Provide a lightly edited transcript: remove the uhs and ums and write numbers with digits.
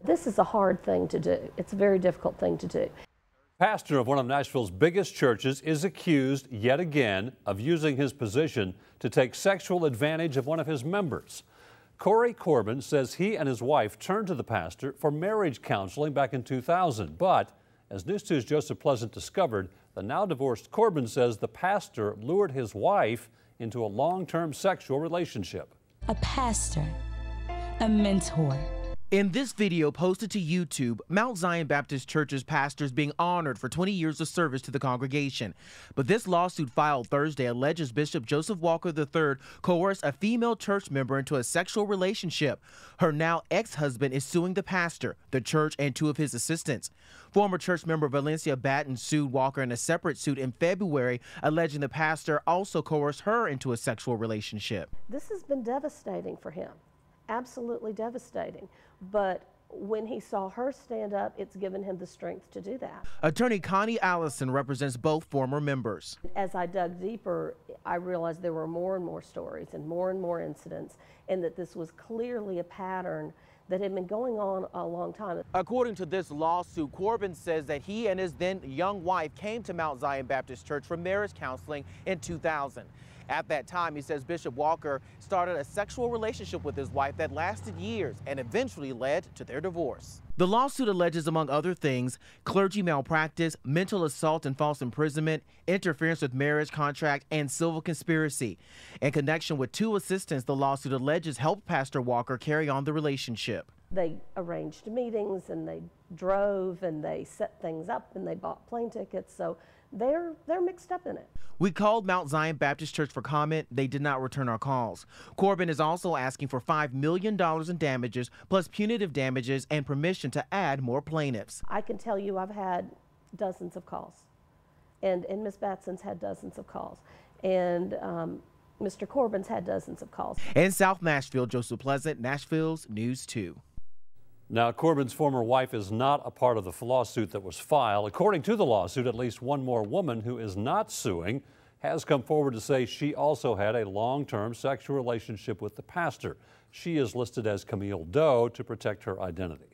This is a hard thing to do. It's a very difficult thing to do. Pastor of one of Nashville's biggest churches is accused yet again of using his position to take sexual advantage of one of his members. Corey Corbin says he and his wife turned to the pastor for marriage counseling back in 2000. But as News 2's Joseph Pleasant discovered, the now divorced Corbin says the pastor lured his wife into a long-term sexual relationship. A pastor, a mentor. In this video posted to YouTube, Mount Zion Baptist Church's pastor is being honored for 20 years of service to the congregation. But this lawsuit filed Thursday alleges Bishop Joseph Walker III coerced a female church member into a sexual relationship. Her now ex-husband is suing the pastor, the church, and two of his assistants. Former church member Valencia Batten sued Walker in a separate suit in February, alleging the pastor also coerced her into a sexual relationship. This has been devastating for him. Absolutely devastating. But when he saw her stand up, it's given him the strength to do that. Attorney Connie Allison represents both former members. As I dug deeper, I realized there were more and more stories and more incidents, and that this was clearly a pattern that had been going on a long time. According to this lawsuit, Corbin says that he and his then young wife came to Mount Zion Baptist Church for marriage counseling in 2000. At that time, he says Bishop Walker started a sexual relationship with his wife that lasted years and eventually led to their divorce. The lawsuit alleges, among other things, clergy malpractice, mental assault and false imprisonment, interference with marriage contract, and civil conspiracy. In connection with two assistants, the lawsuit alleges helped Pastor Walker carry on the relationship. They arranged meetings, and they drove, and they set things up, and they bought plane tickets, so they're mixed up in it. We called Mount Zion Baptist Church for comment. They did not return our calls. Corbin is also asking for $5 million in damages, plus punitive damages and permission to add more plaintiffs. I can tell you I've had dozens of calls, and Ms. Batson's had dozens of calls, and Mr. Corbin's had dozens of calls. In South Nashville, Joseph Pleasant, Nashville's News 2. Now, Corbin's former wife is not a part of the lawsuit that was filed. According to the lawsuit, at least one more woman who is not suing has come forward to say she also had a long-term sexual relationship with the pastor. She is listed as Camille Doe to protect her identity.